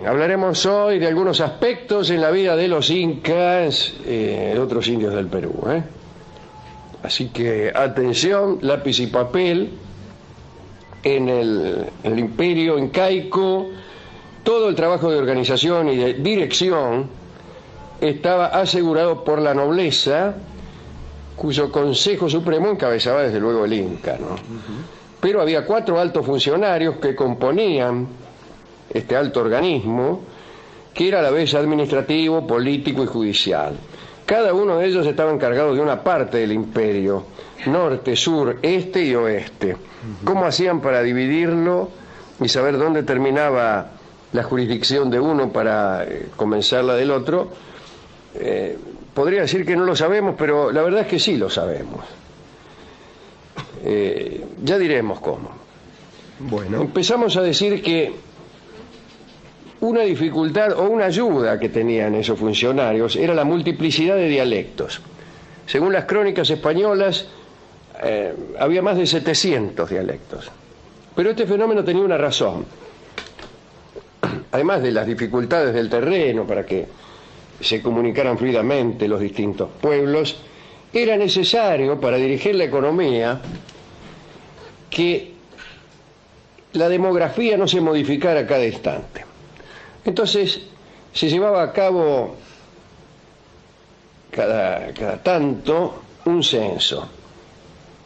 hablaremos hoy de algunos aspectos en la vida de los incas, de otros indios del Perú. Así que atención, lápiz y papel. En el imperio incaico, todo el trabajo de organización y de dirección estaba asegurado por la nobleza, cuyo Consejo Supremo encabezaba desde luego el Inca, ¿no? Pero había 4 altos funcionarios que componían este alto organismo, que era a la vez administrativo, político y judicial. Cada uno de ellos estaba encargado de una parte del imperio, norte, sur, este y oeste. ¿Cómo hacían para dividirlo y saber dónde terminaba la jurisdicción de uno para comenzar la del otro? Podría decir que no lo sabemos, pero la verdad es que sí lo sabemos. Ya diremos cómo. Bueno, empezamos a decir que una dificultad o una ayuda que tenían esos funcionarios era la multiplicidad de dialectos. Según las crónicas españolas, había más de 700 dialectos. Pero este fenómeno tenía una razón. Además de las dificultades del terreno para que se comunicaran fluidamente los distintos pueblos, era necesario para dirigir la economía que la demografía no se modificara a cada instante. Entonces se llevaba a cabo cada tanto un censo.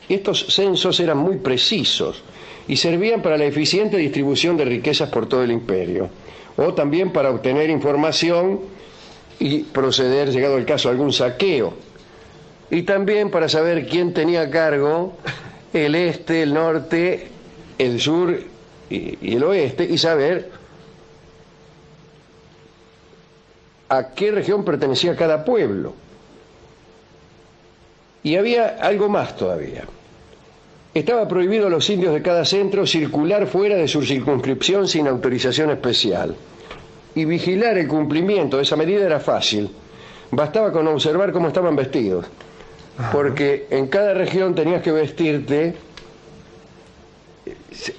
Estos censos eran muy precisos y servían para la eficiente distribución de riquezas por todo el imperio, o también para obtener información y proceder, llegado el caso, a algún saqueo, y también para saber quién tenía a cargo el este, el norte, el sur y el oeste, y saber a qué región pertenecía cada pueblo. Y había algo más todavía. Estaba prohibido a los indios de cada centro circular fuera de su circunscripción sin autorización especial. Y vigilar el cumplimiento de esa medida era fácil. Bastaba con observar cómo estaban vestidos. Porque en cada región tenías que vestirte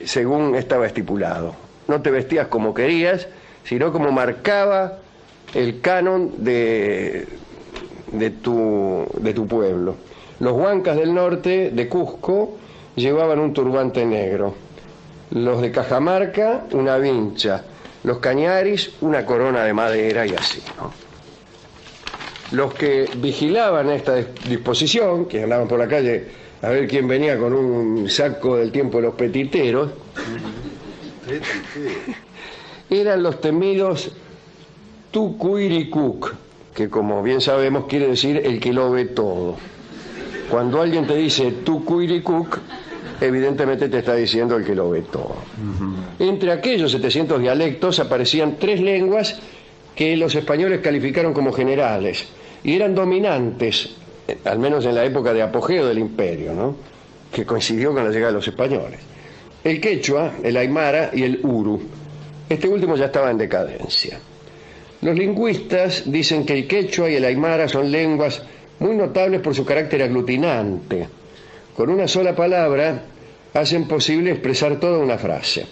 según estaba estipulado. No te vestías como querías, sino como marcaba el canon de tu pueblo. Los huancas del norte, de Cusco, llevaban un turbante negro. Los de Cajamarca, una vincha. Los cañaris, una corona de madera y así, ¿no? Los que vigilaban esta disposición, que andaban por la calle a ver quién venía con un saco del tiempo de los petiteros, eran los temidos Tucuiricuc, que como bien sabemos quiere decir el que lo ve todo. Cuando alguien te dice Tucuiricuc, evidentemente te está diciendo el que lo ve todo. Entre aquellos 700 dialectos aparecían 3 lenguas que los españoles calificaron como generales y eran dominantes, al menos en la época de apogeo del imperio, ¿no?, que coincidió con la llegada de los españoles. El quechua, el aymara y el uru. Este último ya estaba en decadencia. Los lingüistas dicen que el quechua y el aymara son lenguas muy notables por su carácter aglutinante. Con una sola palabra hacen posible expresar toda una frase.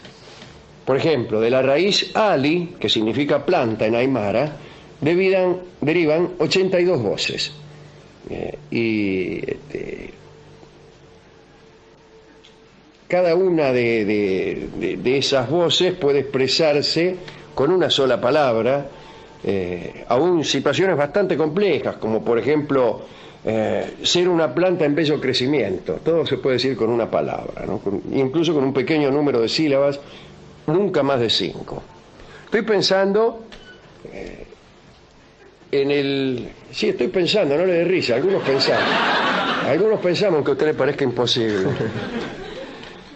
Por ejemplo, de la raíz ali, que significa planta en aymara, derivan 82 voces. Cada una de esas voces puede expresarse con una sola palabra, aún situaciones bastante complejas, como por ejemplo ser una planta en bello crecimiento. Todo se puede decir con una palabra, ¿no? Incluso con un pequeño número de sílabas, nunca más de 5. Estoy pensando Sí, estoy pensando, no le dé risa, algunos pensamos que a usted le parezca imposible.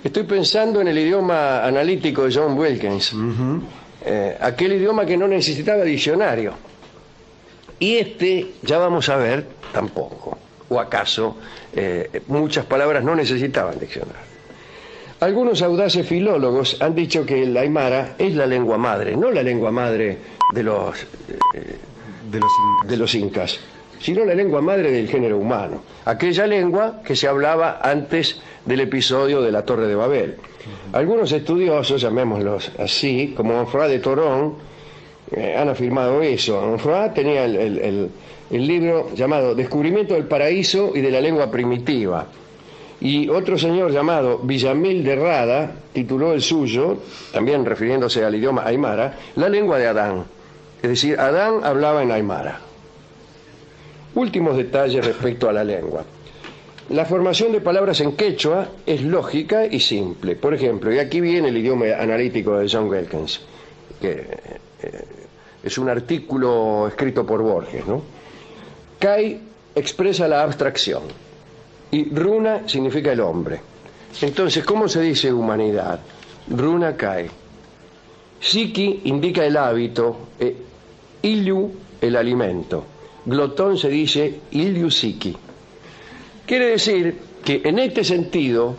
Estoy pensando en el idioma analítico de John Wilkins, aquel idioma que no necesitaba diccionario. Y ya vamos a ver, tampoco. O acaso muchas palabras no necesitaban diccionario. Algunos audaces filólogos han dicho que el aymara es la lengua madre, no la lengua madre de los incas, sino la lengua madre del género humano, aquella lengua que se hablaba antes del episodio de la Torre de Babel. Algunos estudiosos, llamémoslos así, como François de Toron, han afirmado eso. Anfroi tenía el libro llamado Descubrimiento del Paraíso y de la Lengua Primitiva. Y otro señor llamado Villamil de Rada tituló el suyo, también refiriéndose al idioma aymara, La lengua de Adán. Es decir, Adán hablaba en aymara. Últimos detalles respecto a la lengua. La formación de palabras en quechua es lógica y simple. Por ejemplo, y aquí viene el idioma analítico de John Wilkins, que es un artículo escrito por Borges, ¿no? Kai expresa la abstracción y runa significa el hombre. Entonces, ¿cómo se dice humanidad? Runa Kai. Siki indica el hábito, illu el alimento. Glotón se dice illu siki. Quiere decir que en este sentido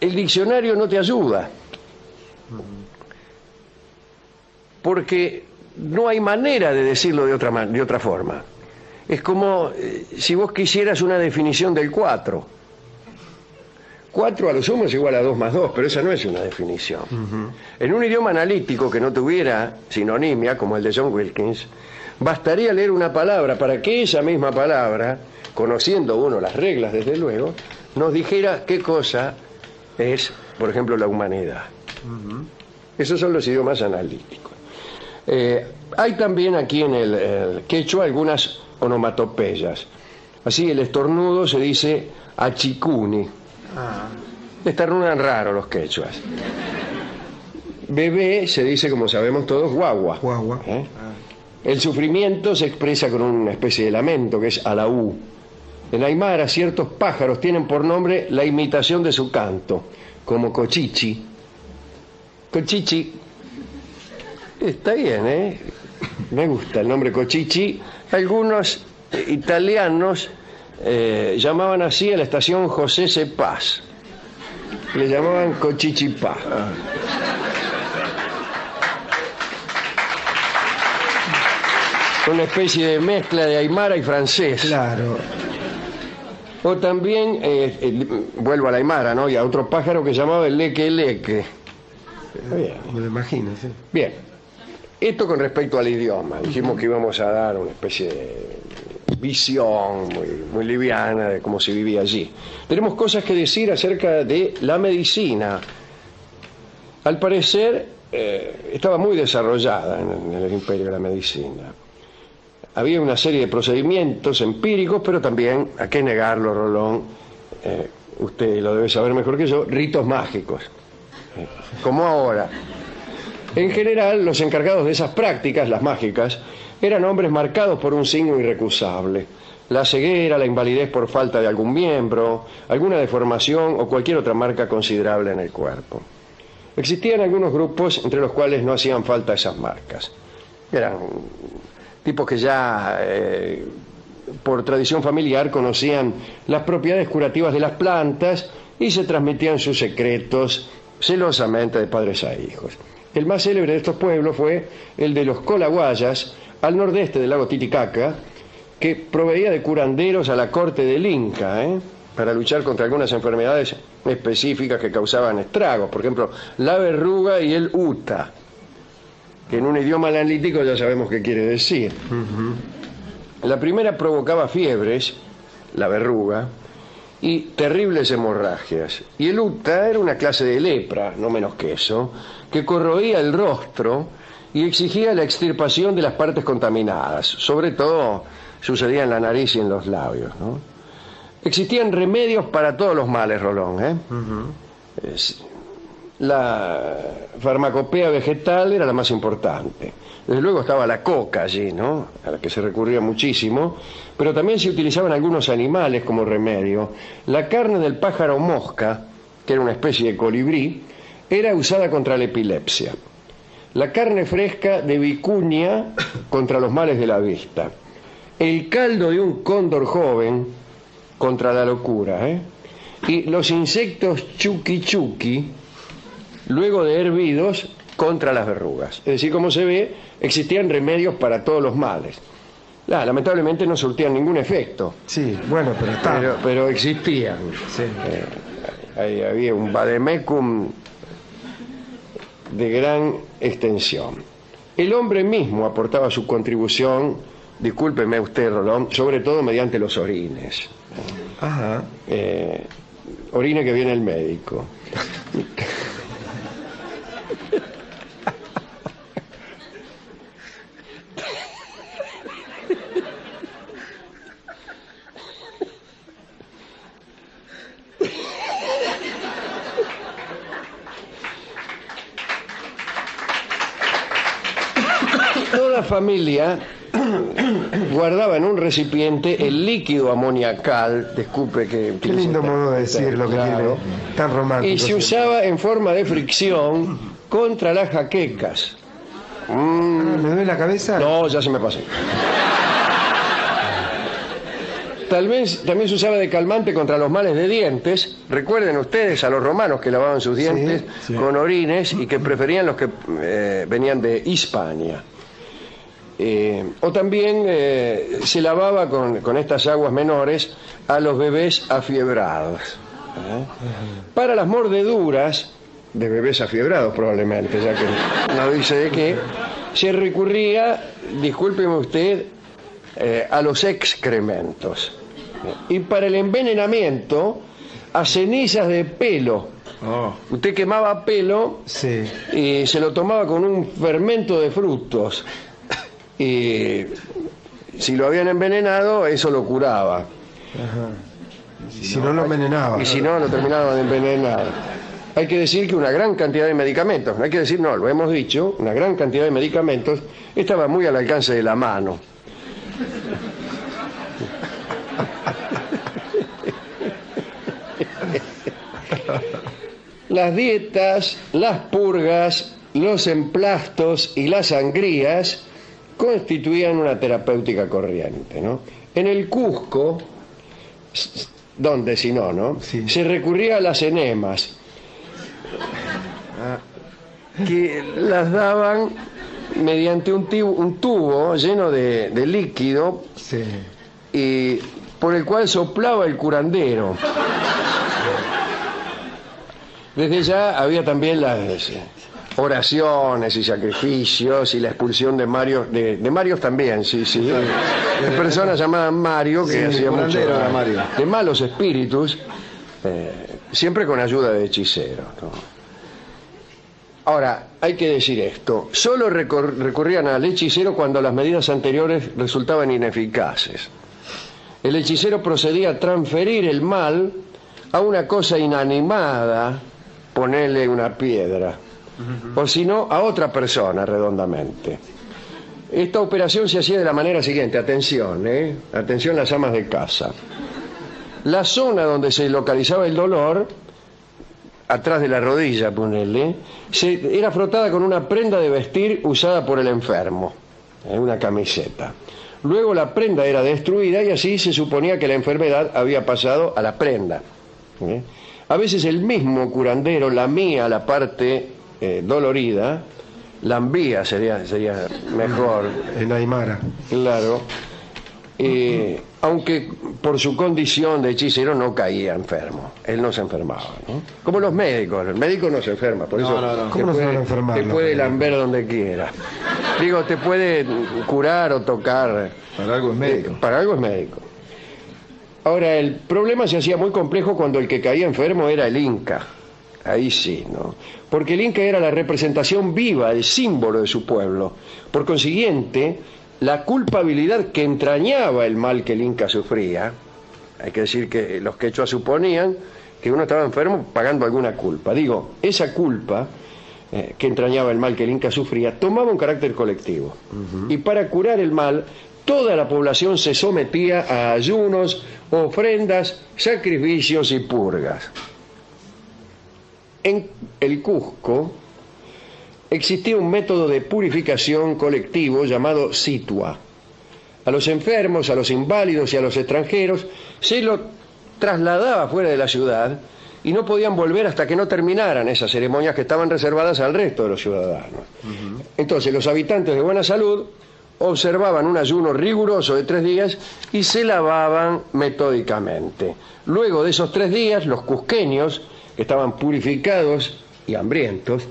el diccionario no te ayuda, porque no hay manera de decirlo de otra forma. Es como si vos quisieras una definición del 4. 4 a lo sumo es igual a 2 más 2, pero esa no es una definición. En un idioma analítico que no tuviera sinonimia, como el de John Wilkins, bastaría leer una palabra para que esa misma palabra, conociendo uno las reglas desde luego, nos dijera qué cosa es, por ejemplo, la humanidad. Esos son los idiomas analíticos. Hay también aquí en el quechua algunas onomatopeyas. Así el estornudo se dice achicuni. Estornudan raro los quechuas. Bebé se dice, como sabemos todos, guagua. El sufrimiento se expresa con una especie de lamento, que es alaú. En aymara ciertos pájaros tienen por nombre la imitación de su canto, como cochichi. Cochichi está bien, ¿eh? Me gusta el nombre cochichi. Algunos italianos llamaban así a la estación José C. Paz. Le llamaban Cochichipá. Una especie de mezcla de aymara y francés. Claro. O también, vuelvo a la aymara, ¿no? Y a otro pájaro que llamaba el leque. Bien. Me lo imagino, sí. Bien. Esto con respecto al idioma. Dijimos que íbamos a dar una especie de visión muy liviana de cómo se vivía allí. Tenemos cosas que decir acerca de la medicina. Al parecer, estaba muy desarrollada en el imperio de la medicina. Había una serie de procedimientos empíricos, pero también, ¿a qué negarlo, Rolón? Usted lo debe saber mejor que yo, ritos mágicos, como ahora. En general, los encargados de esas prácticas, las mágicas, eran hombres marcados por un signo irrecusable. La ceguera, la invalidez por falta de algún miembro, alguna deformación o cualquier otra marca considerable en el cuerpo. Existían algunos grupos entre los cuales no hacían falta esas marcas. Eran tipos que ya por tradición familiar conocían las propiedades curativas de las plantas y se transmitían sus secretos celosamente de padres a hijos. El más célebre de estos pueblos fue el de los Colaguayas, al nordeste del lago Titicaca, que proveía de curanderos a la corte del Inca, para luchar contra algunas enfermedades específicas que causaban estragos, por ejemplo, la verruga y el uta, que en un idioma analítico ya sabemos qué quiere decir. La primera provocaba fiebres, la verruga, y terribles hemorragias. Y el uta era una clase de lepra, no menos que eso, que corroía el rostro y exigía la extirpación de las partes contaminadas. Sobre todo sucedía en la nariz y en los labios, ¿no? Existían remedios para todos los males, Rolón, La farmacopea vegetal era la más importante. Desde luego estaba la coca allí, ¿no?, a la que se recurría muchísimo, pero también se utilizaban algunos animales como remedio. La carne del pájaro mosca, que era una especie de colibrí, era usada contra la epilepsia. La carne fresca de vicuña contra los males de la vista. El caldo de un cóndor joven contra la locura, y los insectos chuki chuki, luego de hervidos, contra las verrugas. Es decir, como se ve, existían remedios para todos los males. Lamentablemente no surtían ningún efecto. Sí, bueno, pero está. Pero existían. Sí. Había un vademecum de gran extensión. El hombre mismo aportaba su contribución, discúlpeme usted, Rolón, sobre todo mediante los orines. Ajá. Orine que viene el médico. Toda familia guardaba en un recipiente el líquido amoniacal, disculpe que... Qué lindo modo de decir lo que claro, tiene, tan romántico. y se usaba en forma de fricción contra las jaquecas. ¿Me duele la cabeza? No, ya se me pasó. También se usaba de calmante contra los males de dientes. Recuerden ustedes a los romanos que lavaban sus dientes con orines y que preferían los que venían de Hispania. O también se lavaba con estas aguas menores a los bebés afiebrados. Para las mordeduras de bebés afiebrados probablemente, ya que no dice de qué, se recurría, discúlpeme usted, a los excrementos. Y para el envenenamiento, a cenizas de pelo. Usted quemaba pelo y se lo tomaba con un fermento de frutos. Y si lo habían envenenado, eso lo curaba. Ajá. Y si no lo envenenaba. Y si no, lo terminaban de envenenar. Hay que decir que una gran cantidad de medicamentos, no hay que decir, no, lo hemos dicho, una gran cantidad de medicamentos estaba muy al alcance de la mano. Las dietas, las purgas, los emplastos y las sangrías constituían una terapéutica corriente, ¿no? En el Cusco, ¿dónde si no, no? Sí. Se recurría a las enemas, que las daban mediante un tubo lleno de líquido y por el cual soplaba el curandero. Desde ya había también las oraciones y sacrificios y la expulsión de Marios, de Marios también, de personas llamadas Mario, que hacían mucho de malos espíritus, siempre con ayuda de hechiceros, ¿no? Ahora, hay que decir esto, solo recurrían al hechicero cuando las medidas anteriores resultaban ineficaces. El hechicero procedía a transferir el mal a una cosa inanimada, ponerle una piedra, o si no, a otra persona redondamente. Esta operación se hacía de la manera siguiente, atención, atención las amas de casa. La zona donde se localizaba el dolor, atrás de la rodilla, ponerle, era frotada con una prenda de vestir usada por el enfermo, una camiseta. Luego la prenda era destruida y así se suponía que la enfermedad había pasado a la prenda. A veces el mismo curandero lamía la parte dolorida, lambía sería mejor. En Aymara. Claro. Aunque por su condición de hechicero no caía enfermo, él no se enfermaba, ¿no? Como los médicos, el médico no se enferma, por eso ¿Cómo no se van a enfermar? te puede lamber donde quiera. Digo, te puede curar o tocar. Para algo es médico. Para algo es médico. Ahora, el problema se hacía muy complejo cuando el que caía enfermo era el Inca. Ahí sí, ¿no? Porque el Inca era la representación viva, el símbolo de su pueblo. Por consiguiente, la culpabilidad que entrañaba el mal que el Inca sufría, hay que decir que los quechuas suponían que uno estaba enfermo pagando alguna culpa. Digo, esa culpa que entrañaba el mal que el Inca sufría tomaba un carácter colectivo. Y para curar el mal, toda la población se sometía a ayunos, ofrendas, sacrificios y purgas. En el Cusco existía un método de purificación colectivo llamado situa. A los enfermos, a los inválidos y a los extranjeros se los trasladaba fuera de la ciudad y no podían volver hasta que no terminaran esas ceremonias que estaban reservadas al resto de los ciudadanos. Entonces los habitantes de buena salud observaban un ayuno riguroso de 3 días y se lavaban metódicamente. Luego de esos 3 días, los cusqueños, que estaban purificados y hambrientos,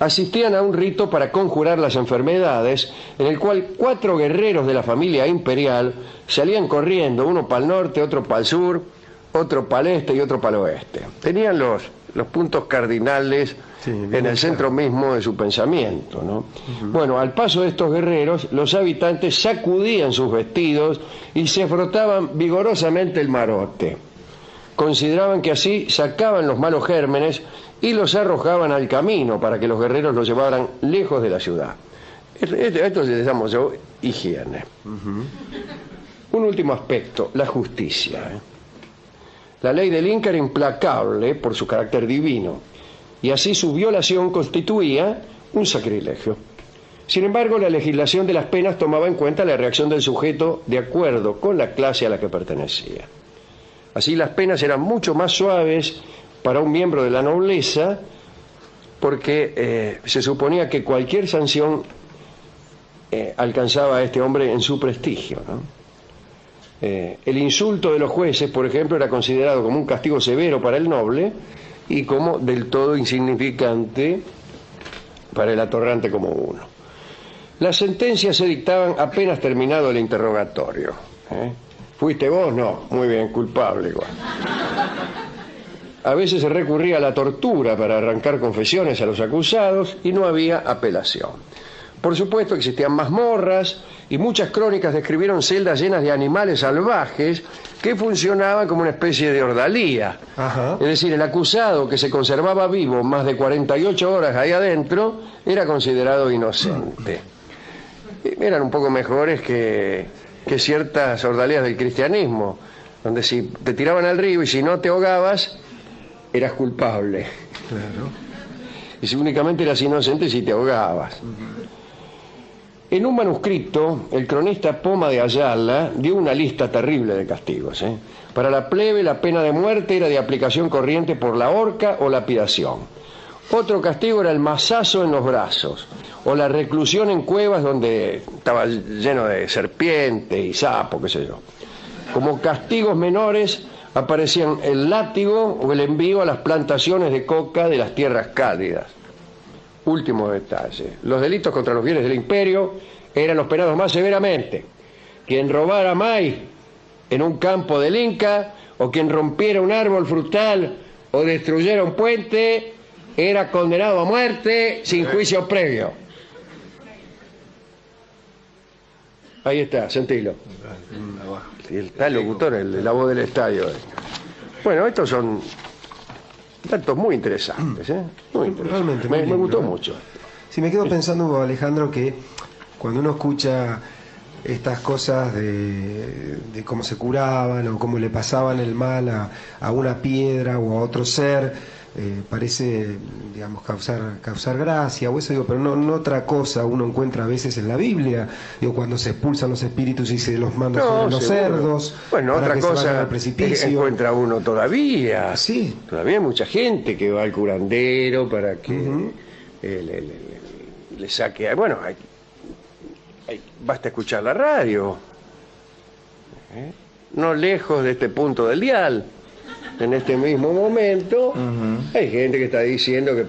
asistían a un rito para conjurar las enfermedades, en el cual 4 guerreros de la familia imperial salían corriendo, uno para el norte, otro para el sur, otro para el este y otro para el oeste. Tenían los puntos cardinales en el centro mismo de su pensamiento, ¿no? Bueno, al paso de estos guerreros, los habitantes sacudían sus vestidos y se frotaban vigorosamente el marote. Consideraban que así sacaban los malos gérmenes y los arrojaban al camino para que los guerreros los llevaran lejos de la ciudad. Esto le llamamos yo higiene. Un último aspecto, la justicia. La ley del Inca era implacable por su carácter divino, y así su violación constituía un sacrilegio. Sin embargo, la legislación de las penas tomaba en cuenta la reacción del sujeto de acuerdo con la clase a la que pertenecía. Así las penas eran mucho más suaves para un miembro de la nobleza, porque se suponía que cualquier sanción alcanzaba a este hombre en su prestigio, ¿no? El insulto de los jueces, por ejemplo, era considerado como un castigo severo para el noble y como del todo insignificante para el atorrante como uno. Las sentencias se dictaban apenas terminado el interrogatorio. ¿Fuiste vos? No. Muy bien, culpable igual. A veces se recurría a la tortura para arrancar confesiones a los acusados y no había apelación. Por supuesto, existían mazmorras y muchas crónicas describieron celdas llenas de animales salvajes que funcionaban como una especie de ordalía. Ajá. Es decir, el acusado que se conservaba vivo más de 48 horas ahí adentro era considerado inocente. Eran un poco mejores que ciertas ordalías del cristianismo, donde si te tiraban al río y si no te ahogabas, eras culpable. Claro. Y si únicamente eras inocente si te ahogabas. En un manuscrito, el cronista Poma de Ayala dio una lista terrible de castigos. Para la plebe, la pena de muerte era de aplicación corriente por la horca o lapidación. Otro castigo era el mazazo en los brazos, o la reclusión en cuevas donde estaba lleno de serpientes y sapos, qué sé yo. Como castigos menores aparecían el látigo o el envío a las plantaciones de coca de las tierras cálidas. Último detalle, los delitos contra los bienes del imperio eran los penados más severamente. Quien robara maíz en un campo del Inca, o quien rompiera un árbol frutal o destruyera un puente, era condenado a muerte sin juicio previo. Ahí está, sentilo. El tal locutor, la voz del estadio. Bueno, estos son datos muy interesantes, muy interesantes. Realmente, me gustó mucho. Sí, me quedo pensando, Alejandro, que cuando uno escucha estas cosas de cómo se curaban o cómo le pasaban el mal a una piedra o a otro ser, parece, digamos, causar gracia o eso, digo, pero no otra cosa uno encuentra a veces en la Biblia, digo, cuando se expulsan los espíritus y se los manda sobre los cerdos. Bueno, para otra que se vayan cosa al precipicio. Encuentra uno todavía. Sí. Todavía hay mucha gente que va al curandero para que le saque. Bueno, basta escuchar la radio. No lejos de este punto del dial. En este mismo momento hay gente que está diciendo que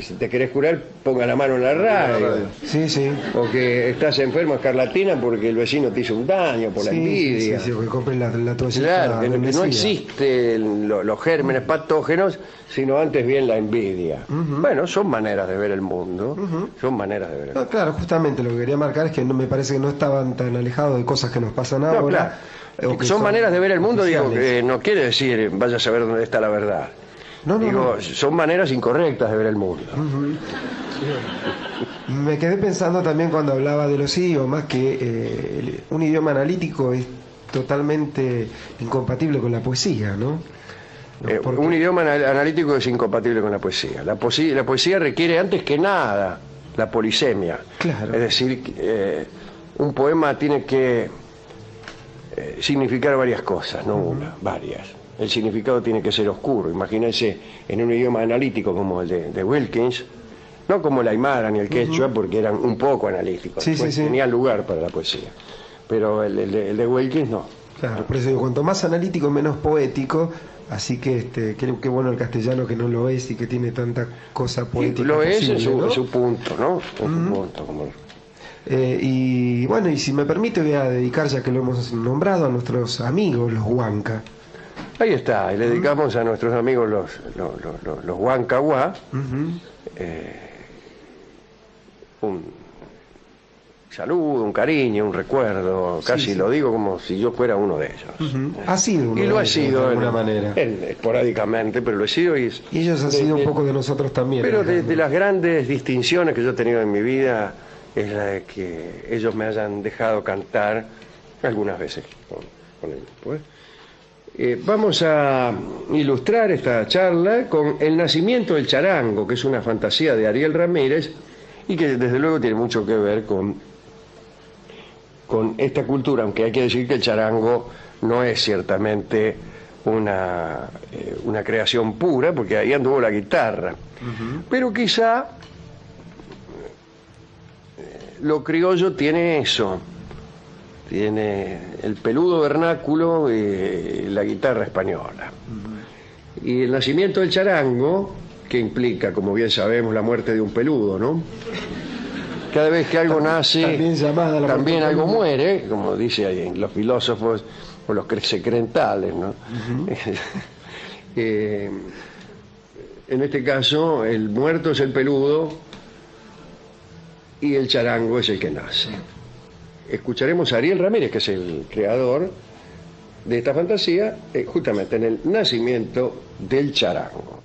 si te querés curar, ponga la mano en la radio. Sí, sí. O que estás enfermo escarlatina porque el vecino te hizo un daño por la envidia. Sí, que compren la toallita. Claro, que no existen los gérmenes patógenos, sino antes bien la envidia. Bueno, son maneras de ver el mundo. Son maneras de ver el mundo. No, claro, justamente lo que quería marcar es que no me parece que no estaban tan alejados de cosas que nos pasan ahora. Claro. Son maneras de ver el mundo, digo, que no quiere decir vaya a saber dónde está la verdad. No. Son maneras incorrectas de ver el mundo. Me quedé pensando también cuando hablaba de los idiomas que un idioma analítico es totalmente incompatible con la poesía, ¿no? Un idioma analítico es incompatible con la poesía. La poesía requiere antes que nada la polisemia. Claro. Es decir, un poema tiene que significar varias cosas, no una, varias. El significado tiene que ser oscuro. Imagínense en un idioma analítico como el de Wilkins, no como el aymara ni el quechua, porque eran un poco analíticos, tenían lugar para la poesía. Pero el de Wilkins no. Claro, por eso digo, cuanto más analítico, menos poético, Así que qué bueno el castellano que no lo es y que tiene tanta cosa poética. Lo es posible, en ¿no? su punto, ¿no? En su punto, como... Y bueno, y si me permite voy a dedicar, ya que lo hemos nombrado, a nuestros amigos, los huanca. Ahí está, y le dedicamos a nuestros amigos los Huancahuá un saludo, un cariño, un recuerdo, casi sí. lo digo como si yo fuera uno de ellos. Ha sido uno Y lo de ha ellos, sido de alguna manera. esporádicamente, pero lo he sido y ellos han sido un poco de nosotros también. Pero de las grandes distinciones que yo he tenido en mi vida es la de que ellos me hayan dejado cantar algunas veces con el grupo. Vamos a ilustrar esta charla con El nacimiento del charango, que es una fantasía de Ariel Ramírez y que desde luego tiene mucho que ver con esta cultura, aunque hay que decir que el charango no es ciertamente una creación pura, porque ahí anduvo la guitarra. Pero quizá lo criollo tiene eso, tiene el peludo vernáculo y la guitarra española. Y el nacimiento del charango, que implica, como bien sabemos, la muerte de un peludo, ¿no? Cada vez que algo nace, también algo muere, como dicen los filósofos o los secrentales, ¿no? En este caso, el muerto es el peludo y el charango es el que nace. Escucharemos a Ariel Ramírez, que es el creador de esta fantasía, justamente en el nacimiento del charango.